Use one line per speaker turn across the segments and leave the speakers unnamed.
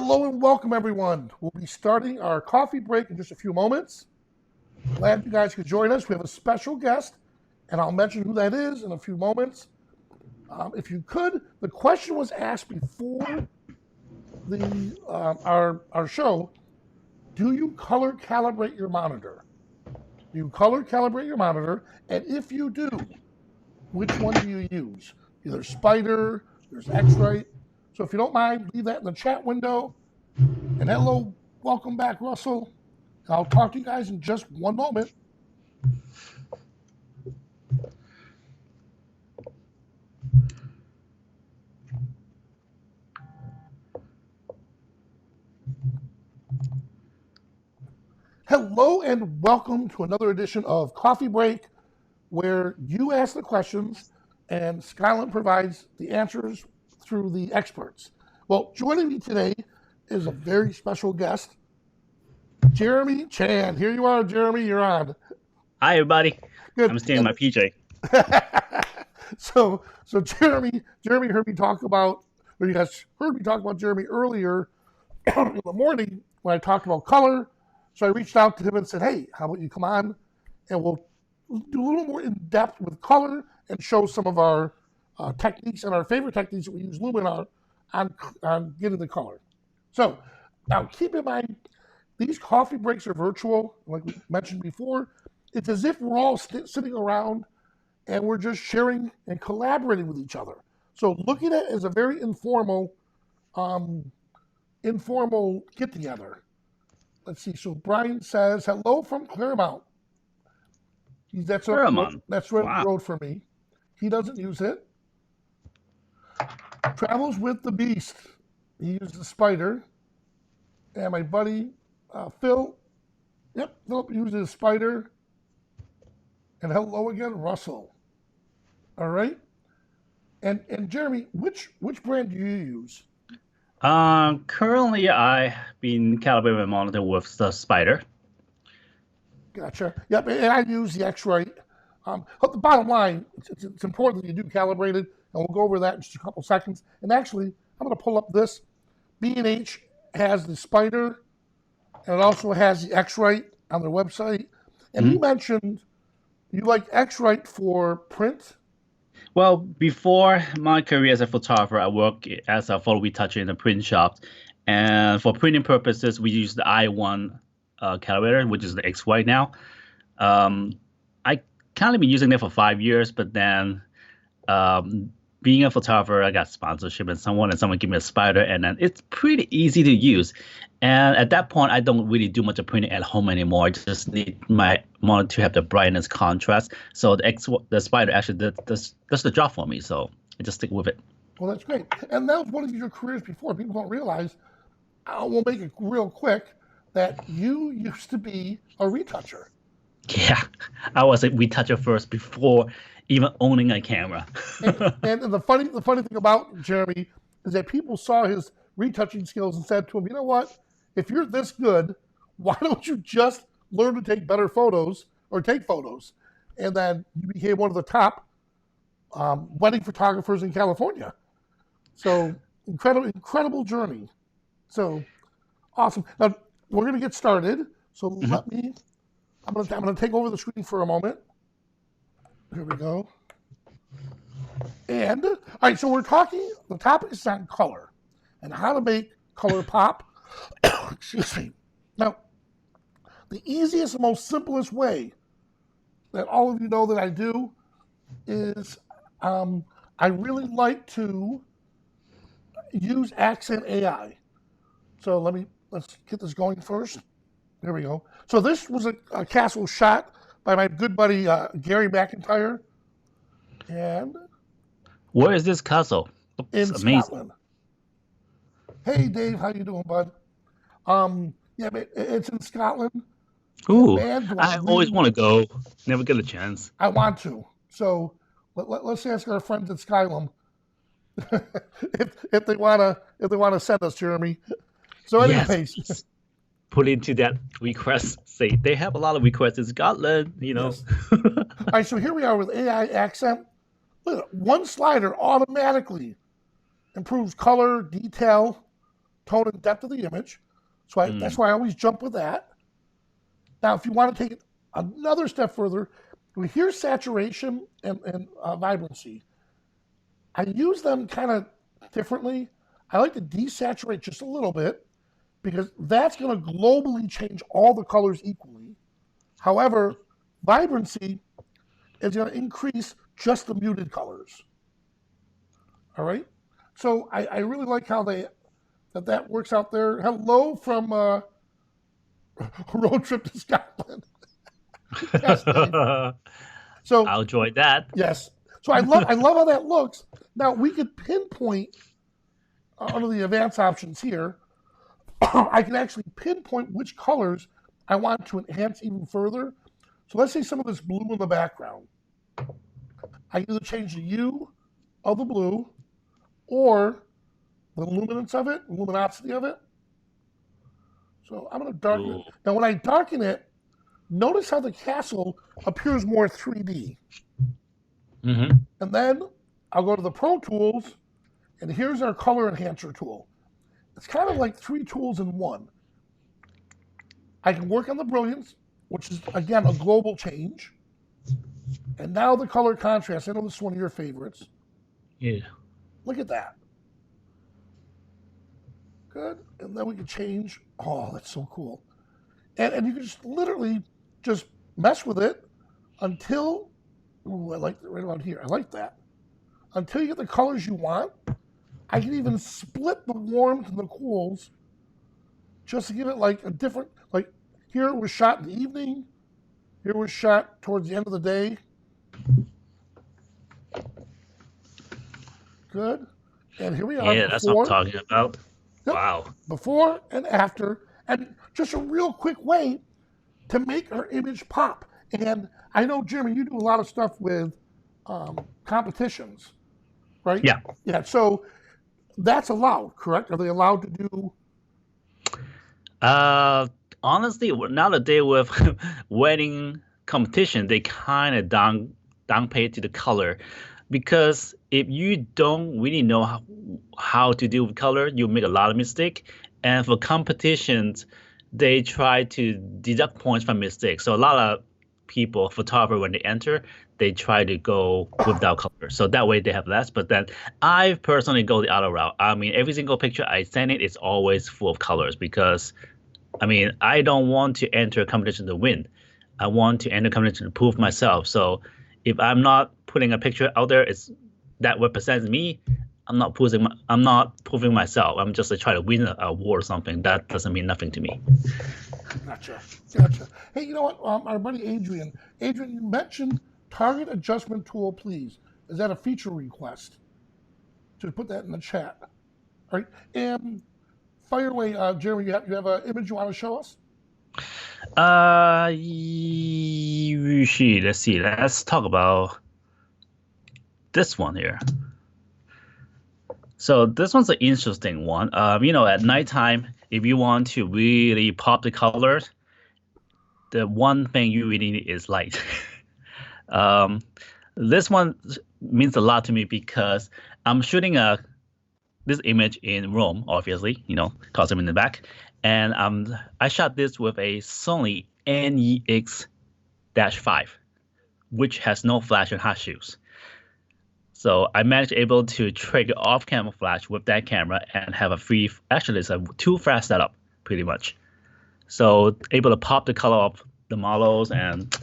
Hello and welcome, everyone. We'll be starting our coffee break in just a few moments. Glad you guys could join us. We have a special guest, and I'll mention who that is in a few moments. If you could, the question was asked before the our show. Do you color calibrate your monitor? Do you color calibrate your monitor? And if you do, which one do you use? Either Spider, there's X-Rite. So if you don't mind, leave that in the chat window. And hello, welcome back, Russell. I'll talk to you guys in just one moment. Hello and welcome to another edition of Coffee Break, where you ask the questions and Skyland provides the answers through the experts. Well, joining me today is a very special guest, Jeremy Chan. Here you are, Jeremy. You're on.
Hi, everybody.
Good.
I'm staying in my PJ.
So Jeremy heard me talk about, or you guys heard me talk about Jeremy earlier in the morning when I talked about color. So I reached out to him and said, hey, how about you come on and we'll do a little more in depth with color and show some of our techniques and our favorite techniques that we use Luminar on getting the color. So now keep in mind, these coffee breaks are virtual, like we mentioned before. It's as if we're all sitting around and we're just sharing and collaborating with each other. So look at it as a very informal get together. Let's see. So Brian says, hello from Claremont. That's
Claremont.
That's right up the road for me. He doesn't use it. Travels with the Beast. He uses the Spider. And my buddy Philip uses a Spider. And hello again, Russell. All right. And Jeremy, which brand do you use?
Currently, I've been calibrating my monitor with the Spider.
Gotcha. Yep, and I use the X-Rite. But the bottom line, it's important that you do calibrate it, and we'll go over that in just a couple seconds. And actually, I'm going to pull up this. B&H has the Spider, and it also has the X-Rite on their website. And you mentioned you like X-Rite for print.
Well, before my career as a photographer, I worked as a photo retoucher in a print shop. And for printing purposes, we use the i1 calibrator, which is the X-Rite now. I kind of been using it for 5 years, but then being a photographer, I got sponsorship and someone gave me a Spider, and then it's pretty easy to use. And at that point, I don't really do much of printing at home anymore. I just need my monitor to have the brightness contrast. So the Spider actually does the job for me. So I just stick with it.
Well, that's great. And that was one of your careers before. People don't realize, we'll make it real quick, that you used to be a retoucher.
Yeah, I was a retoucher first before even owning a camera.
and the funny thing about Jeremy is that people saw his retouching skills and said to him, you know what? If you're this good, why don't you just learn to take better photos or take photos? And then you became one of the top wedding photographers in California. So incredible journey. So awesome. Now we're going to get started. So I'm going to take over the screen for a moment. Here we go. And all right, so the topic is on color and how to make color pop. Excuse me. Now, the easiest and most simplest way that all of you know that I do is I really like to use Accent AI. So let's get this going first. There we go. So this was a castle shot by my good buddy Gary McIntyre. And
where is this castle?
In Scotland. Hey Dave, how you doing, bud? Yeah, it's in Scotland.
Ooh, I always want to go. Never get a chance.
I want to. So let's ask our friends at Skylum if they wanna send us, Jeremy. So anyways.
Yes. Put into that request. Say they have a lot of requests in Scotland, Yes.
All right, so here we are with AI Accent. Look, one slider automatically improves color, detail, tone and depth of the image. So that's why I always jump with that. Now, if you want to take it another step further, here's saturation and vibrancy. I use them kind of differently. I like to desaturate just a little bit because that's going to globally change all the colors equally. However, vibrancy is going to increase just the muted colors. All right? So I really like how that works out there. Hello from Road Trip to Scotland. Yes, Dave. So
I'll enjoy that.
Yes. So I love how that looks. Now we could pinpoint under the advanced options here. I can actually pinpoint which colors I want to enhance even further. So let's say some of this blue in the background. I can either change the hue of the blue or the luminance of it, luminosity of it. So I'm going to darken it. Now when I darken it, notice how the castle appears more 3D.
Mm-hmm.
And then I'll go to the Pro Tools, and here's our color enhancer tool. It's kind of like 3 tools in one. I can work on the brilliance, which is, again, a global change. And now the color contrast. I know this is one of your favorites.
Yeah.
Look at that. Good. And then we can change. Oh, that's so cool. And you can just literally just mess with it until, ooh, I like it right about here. I like that. Until you get the colors you want. I can even split the warms and the cools just to give it like a different, like here it was shot in the evening. Here it was shot towards the end of the day. Good. And here we are.
Yeah, that's what I'm talking about.
Yep,
wow.
Before and after. And just a real quick way to make our image pop. And I know, Jeremy, you do a lot of stuff with competitions, right?
Yeah.
Yeah. So that's allowed, correct? Are they allowed to do?
Honestly, nowadays with wedding competition, they kind of downplay to the color, because if you don't really know how to deal with color, you make a lot of mistake. And for competitions, they try to deduct points from mistakes. So a lot of people, photographers, when they enter, they try to go without color. So that way they have less. But then I personally go the other route. I mean, every single picture I send it is always full of colors, because, I mean, I don't want to enter a competition to win. I want to enter a competition to prove myself. So if I'm not putting a picture out there that represents me, I'm not proving myself. I'm just trying to win an award or something. That doesn't mean nothing to me.
Gotcha. Hey, you know what? Our buddy Adrian, you mentioned target adjustment tool, please. Is that a feature request? Just put that in the chat. All right. And fire away, Jeremy. You have an image you want to show us?
Let's see. Let's talk about this one here. So this one's an interesting one. At nighttime, if you want to really pop the colors, the one thing you really need is light. This one means a lot to me because I'm shooting this image in Rome, obviously, because I'm in the back. And I shot this with a Sony NEX-5, which has no flash and hot shoes. So I managed able to trigger off-camera flash with that camera and have it's a 2 flash setup, pretty much. So able to pop the color of the models, and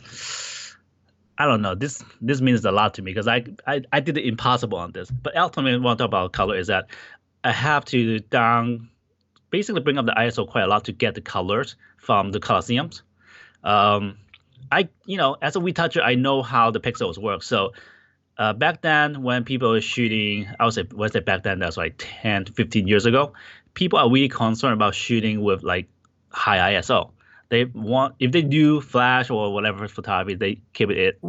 I don't know, this means a lot to me because I did the impossible on this. But ultimately, what I want to talk about color is that I have to basically bring up the ISO quite a lot to get the colors from the Colosseums. As a retoucher, I know how the pixels work. So back then, when people were shooting, I would say back then, that's like 10 to 15 years ago, people are really concerned about shooting with like high ISO. If they do flash or whatever photography, they keep it at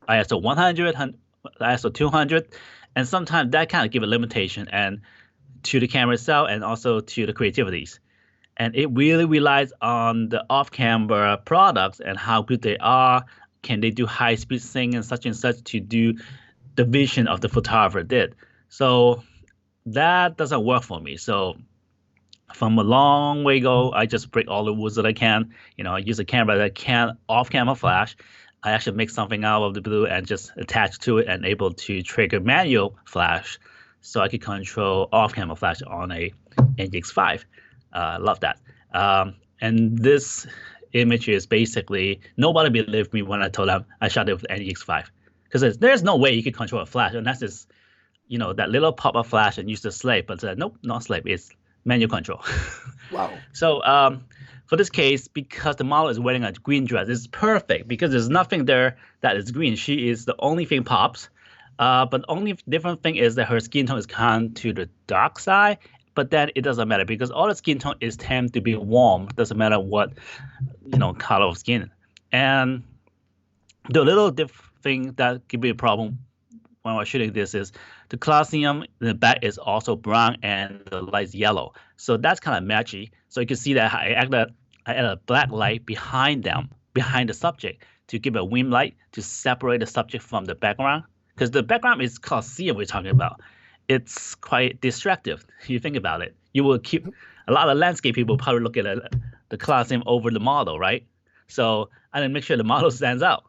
ISO 100, ISO 200, and sometimes that kind of give a limitation and to the camera itself and also to the creativities. And it really relies on the off-camera products and how good they are. Can they do high-speed sync and such to do the vision of the photographer did? So that doesn't work for me. So from a long way ago, I just break all the woods that I can. I use a camera that can off-camera flash. I actually make something out of the blue and just attach to it and able to trigger manual flash, so I can control off-camera flash on a NX5. Love that. And this image is basically nobody believed me when I told them I shot it with NX5, because there's no way you can control a flash unless it's that little pop-up flash and use the slave. But nope, not slave. It's manual control.
Wow.
So for this case, because the model is wearing a green dress, it's perfect because there's nothing there that is green. She is the only thing pops. But the only different thing is that her skin tone is kind of to the dark side. But then it doesn't matter because all the skin tone is tend to be warm. Doesn't matter what color of skin. And the little thing that could be a problem when we're shooting this is the Colosseum in the back is also brown and the light's yellow. So that's kind of matchy. So you can see that I added a black light behind the subject, to give a wind light to separate the subject from the background. Because the background is Colosseum we're talking about. It's quite distractive. You think about it. You will keep a lot of landscape people probably look at the Colosseum over the model, right? So I didn't make sure the model stands out.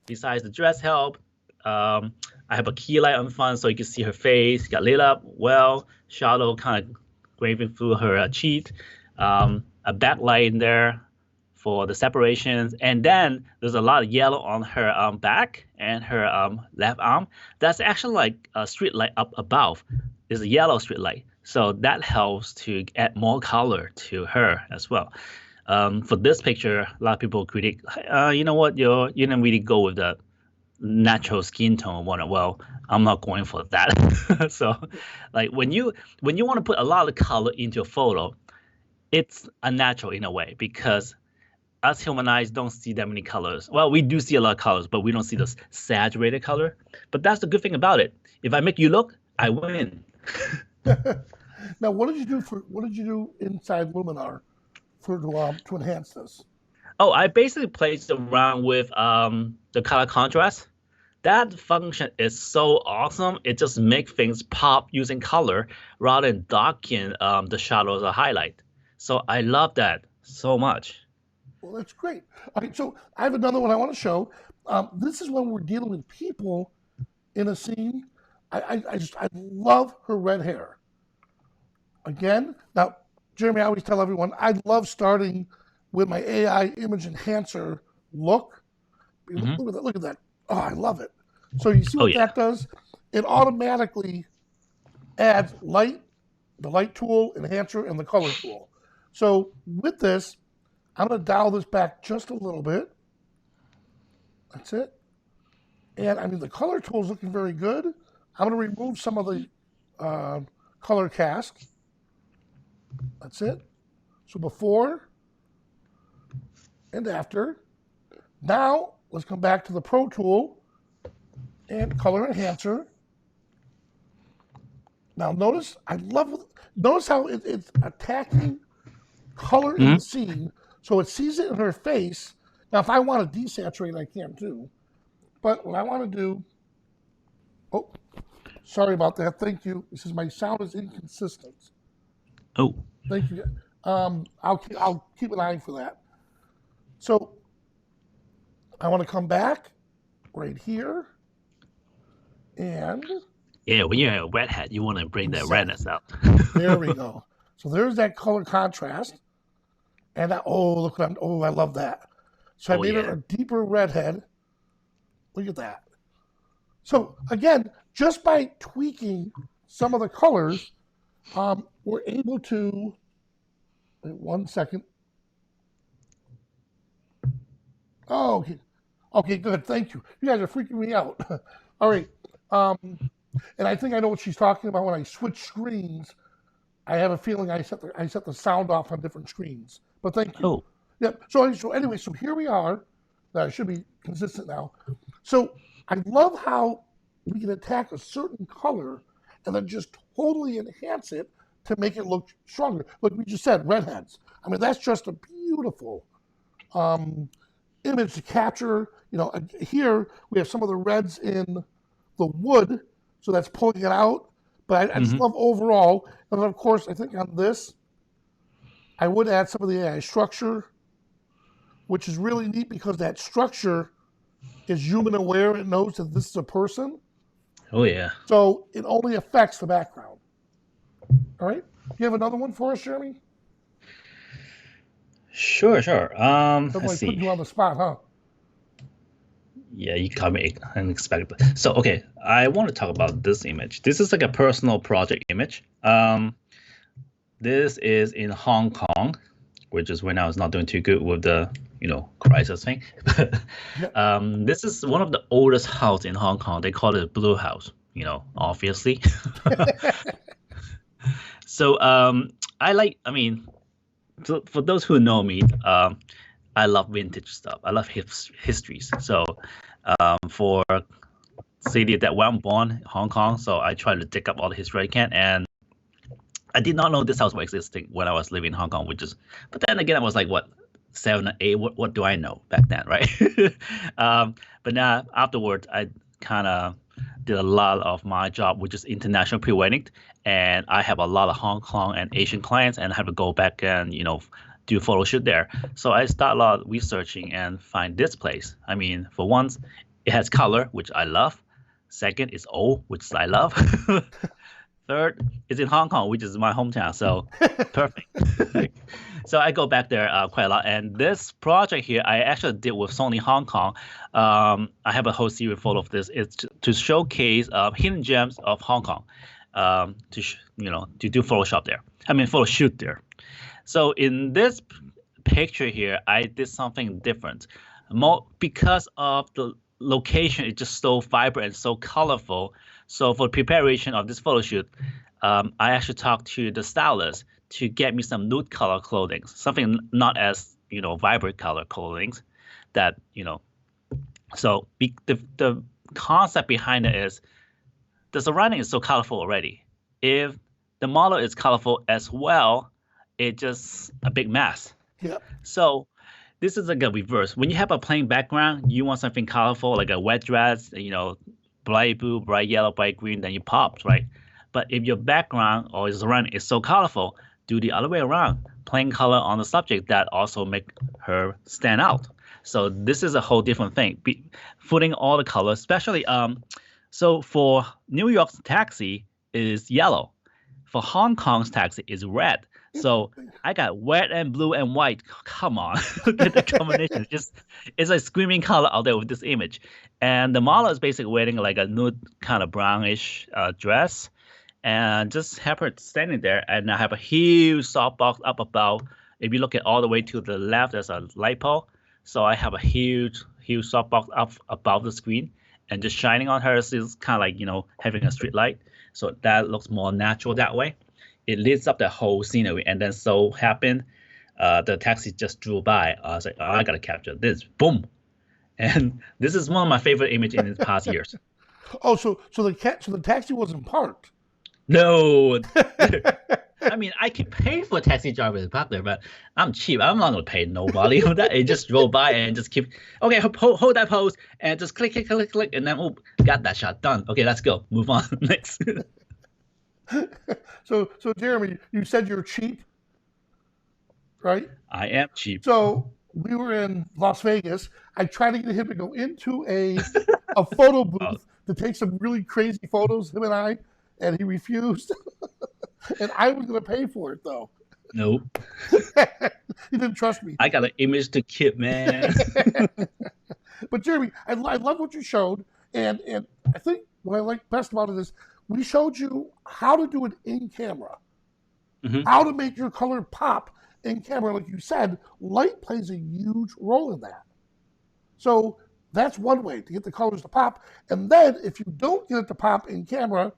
Besides the dress help, I have a key light on the front so you can see her face, got lit up well, shadow kind of graving through her cheek, a backlight in there for the separations, and then there's a lot of yellow on her back and her left arm. That's actually like a street light up above. There's a yellow street light, so that helps to add more color to her as well. For this picture, a lot of people critique, you know what, you didn't really go with the natural skin tone one. Well, I'm not going for that. So like when you want to put a lot of color into a photo, it's unnatural in a way, because us human eyes don't see that many colors. Well, we do see a lot of colors, but we don't see this saturated color. But that's the good thing about it. If I make you look, I win.
Now, what did you do inside Luminar to enhance this?
Oh, I basically played around with the color contrast. That function is so awesome. It just makes things pop using color rather than darken the shadows or highlight. So I love that so much.
Well, that's great. All right, so I have another one I want to show. This is when we're dealing with people in a scene. I love her red hair. Again, now, Jeremy, I always tell everyone, I love starting with my AI image enhancer look. Look at that. Oh, I love it. So you see what that does? It automatically adds light, the light tool, enhancer, and the color tool. So with this, I'm going to dial this back just a little bit. That's it. And I mean, the color tool is looking very good. I'm going to remove some of the color cast. That's it. So before and after. Now, let's come back to the Pro Tool and Color Enhancer. Now notice how it's attacking color in the scene, so it sees it in her face. Now, if I want to desaturate, I can too. But what I want to do, oh, sorry about that. Thank you. It says my sound is inconsistent.
Oh.
Thank you. I'll keep an eye for that. So I want to come back right here, and
yeah, when you have a red hat, you want to bring that redness out.
There we go. So there's that color contrast, and that, look what I love that. So I made it a deeper redhead. Look at that. So again, just by tweaking some of the colors, we're able to. Wait 1 second. Oh, okay. Okay, good. Thank you. You guys are freaking me out. All right. And I think I know what she's talking about. When I switch screens, I have a feeling I set the sound off on different screens. But thank you.
Oh.
Yep. So anyway, so here we are. That should be consistent now. So I love how we can attack a certain color and then just totally enhance it to make it look stronger. Like we just said, redheads. I mean, that's just a beautiful image to capture. You know, here we have some of the reds in the wood, so that's pulling it out. But I just love overall. And then, of course, I think on this, I would add some of the AI structure, which is really neat because that structure is human aware. It knows that this is a person.
Oh yeah.
So it only affects the background. All right. Do you have another one for us, Jeremy?
Sure.
I'm
Let's
like putting
see.
you on the spot, huh?
Yeah, you caught me unexpected. So, okay, I want to talk about this image. This is like a personal project image. This is in Hong Kong, which is when I was not doing too good with the, crisis thing.
Yeah.
This is one of the oldest house in Hong Kong. They call it Blue House, obviously. So, I mean, for those who know me, I love vintage stuff. I love histories. So, for city that where I'm born, Hong Kong, so I try to dig up all the history I can. And I did not know this house was existing when I was living in Hong Kong, but then again, I was like, what, 7 or 8? What do I know back then, right? But now afterwards, I kind of did a lot of my job, which is international pre-wedding, and I have a lot of Hong Kong and Asian clients, and I have to go back and do a photo shoot there. So I start a lot of researching and find this place. I mean, for once, it has color, which I love. Second, it's old, which I love. Third, it's in Hong Kong, which is my hometown. So perfect. So I go back there quite a lot. And this project here, I actually did with Sony Hong Kong. I have a whole series full of this. It's to showcase hidden gems of Hong Kong. To do Photoshop there. I mean, photo shoot there. So in this picture here, I did something different. More because of the location, it's just so vibrant and so colorful. So for preparation of this photo shoot, I actually talked to the stylist to get me some nude color clothing, something not as vibrant color clothing. That So the concept behind it is the surrounding is so colorful already. If the model is colorful as well, it's just a big mess.
Yep.
So this is like a reverse. When you have a plain background, you want something colorful, like a wet dress, bright blue, bright yellow, bright green, then you pop, right? But if your background or your surrounding is so colorful, do the other way around. Plain color on the subject that also make her stand out. So this is a whole different thing. Putting all the colors, especially so for New York's taxi is yellow. For Hong Kong's taxi is red. So I got red and blue and white. Come on, look at the combination. It's a screaming color out there with this image. And the model is basically wearing like a nude kind of brownish dress, and just have her standing there. And I have a huge softbox up above. If you look at all the way to the left, there's a light pole. So I have a huge softbox up above the screen, and just shining on her is kind of like having a street light. So that looks more natural that way. It lights up the whole scenery, and then so happened, the taxi just drove by. I was like, oh, I gotta capture this. Boom, and this is one of my favorite images in the past years.
Oh, so the taxi wasn't parked.
No, I mean I can pay for a taxi driver to park there, but I'm cheap. I'm not gonna pay nobody for that. It just drove by and just keep. Okay, hold that pose and just click, and then got that shot done. Okay, let's go. Move on next.
So Jeremy, you said you're cheap, right?
I am cheap.
So we were in Las Vegas. I tried to get him to go into a photo booth to take some really crazy photos, him and I, and he refused. And I was going to pay for it, though.
Nope.
He didn't trust me.
I got an image to keep, man.
But Jeremy, I love what you showed, and I think what I like best about it is we showed you how to do it in camera, how to make your color pop in camera. Like you said, light plays a huge role in that. So that's one way to get the colors to pop. And then if you don't get it to pop in camera,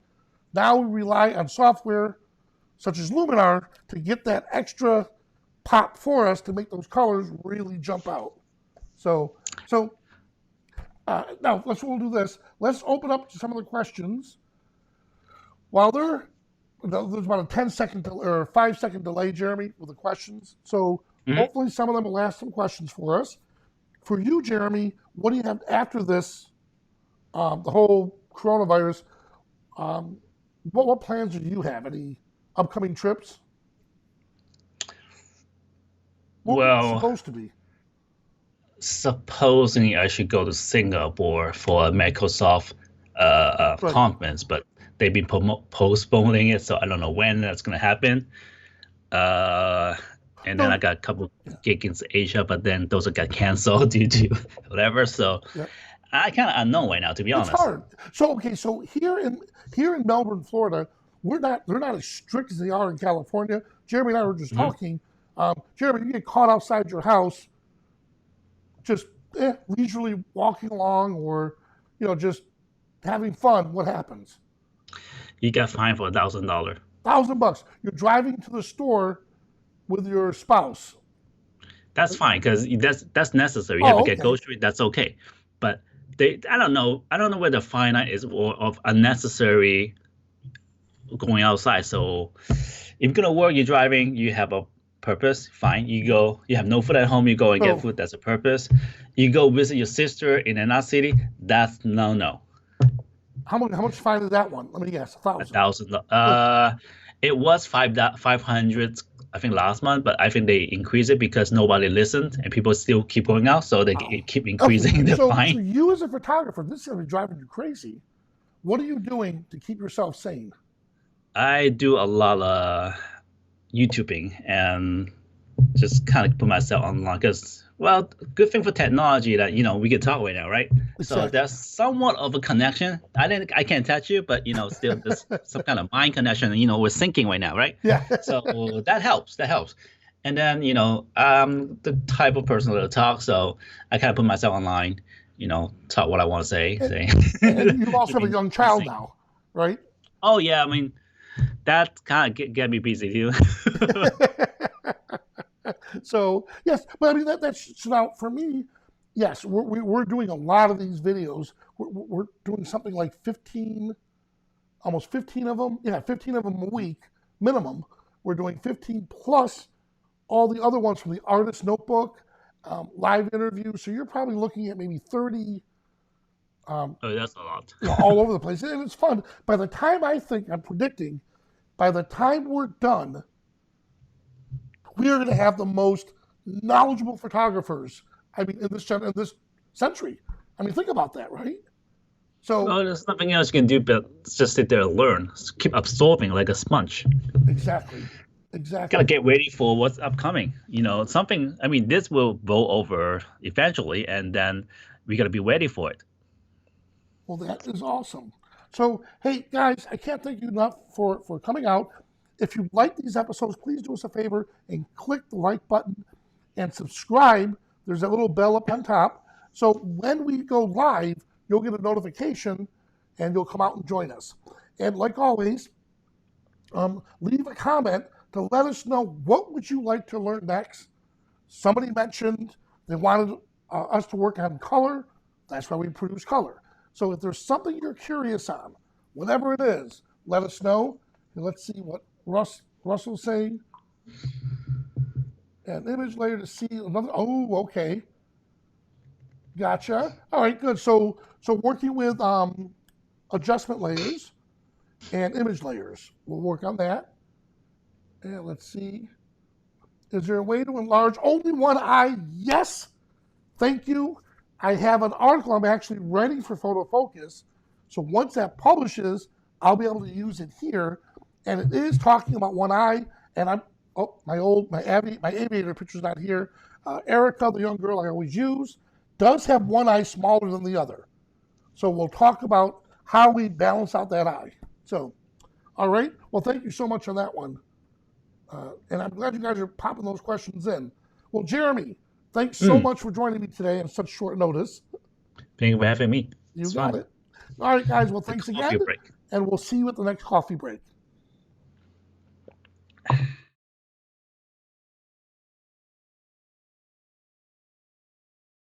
now we rely on software such as Luminar to get that extra pop for us to make those colors really jump out. So now we'll do this. Let's open up to some of the questions. While there's about a 10-second or 5-second delay, Jeremy, with the questions. So hopefully some of them will ask some questions for us. For you, Jeremy, what do you have after this, the whole coronavirus? What plans do you have? Any upcoming trips? What was it
Well,
supposed to be?
supposing I should go to Singapore for a Microsoft
Right.
conference, but they've been postponing it, so I don't know when that's gonna happen. Uh, and then I
No.
got a couple
Yeah.
gigs in Asia, but then those got canceled due to whatever. So
Yeah.
I kind of unknown right now, to be
It's
honest.
hard. So okay, so here in Melbourne, Florida, they're not as strict as they are in California. Jeremy and I were just
Hmm.
talking. Jeremy, you get caught outside your house, just leisurely walking along, or just having fun. What happens?
You got fined for $1,000.
$1,000. You're driving to the store with your spouse.
That's fine because that's necessary. You have to
Oh,
get
okay.
grocery. That's okay. But I don't know. I don't know where the fine is of unnecessary going outside. So if you're gonna work, you're driving, you have a purpose, fine. You go, you have no food at home, you go and get
So
food, that's a purpose. You go visit your sister in another city, that's no.
how much fine is that one? Let me guess. 1,000.
1,000.
Good.
It was 500, I think last month, but I think they increased it because nobody listened and people still keep going out, so they
Wow.
keep
Okay.
increasing the
So
fine.
you as a photographer, this is gonna be driving you crazy. What are you doing to keep yourself sane?
I do a lot of YouTubing and just kind of put myself online because, well, good thing for technology that we can talk right now, right? So
Exactly.
there's somewhat of a connection. I can't touch you, but still there's some kind of mind connection. We're syncing right now, right?
Yeah.
So that helps. That helps. And then I'm the type of person that talk, so I kind of put myself online. Talk what I want to say.
and,
Say
and you also
keep
have a
me
young
keep
child
sync.
now, right?
Oh yeah, I mean that kind of get me busy too.
So yes, but I mean that's so now for me. Yes, we're doing a lot of these videos. We're doing something like 15, almost 15 of them. Yeah, 15 of them a week minimum. We're doing 15 plus all the other ones from the artist notebook, live interviews. So you're probably looking at maybe 30,
Oh, that's a lot.
all over the place, and it's fun. By the time I'm predicting, by the time we're done, we are going to have the most knowledgeable photographers. I mean, in this century. I mean, think about that, right? So
Well, there's nothing else you can do but just sit there and learn. Just keep absorbing like a sponge.
exactly,
Gotta
exactly.
get ready for what's upcoming. Something. I mean, this will blow over eventually, and then we gotta be ready for it.
Well, that is awesome. So, hey guys, I can't thank you enough for coming out. If you like these episodes, please do us a favor and click the like button and subscribe. There's that little bell up on top. So when we go live, you'll get a notification and you'll come out and join us. And like always, leave a comment to let us know what would you like to learn next. Somebody mentioned they wanted us to work on color. That's why we produce color. So if there's something you're curious on, whatever it is, let us know. And let's see what Russell's saying. An image layer to see another. Oh, okay, gotcha. All right, good. So working with adjustment layers and image layers, we'll work on that. And let's see. Is there a way to enlarge only one eye? Yes. Thank you. I have an article I'm actually writing for Photo Focus. So once that publishes, I'll be able to use it here. And it is talking about one eye. And my aviator picture's not here. Erica, the young girl I always use, does have one eye smaller than the other. So we'll talk about how we balance out that eye. So, all right. Well, thank you so much on that one. And I'm glad you guys are popping those questions in. Well, Jeremy, thanks so
Mm,
much for joining me today on such short notice.
thank you for having me.
You
It's
got
fun.
it. All right, guys. Well,
The
thanks
coffee
again,
break.
and we'll see you at the next coffee break.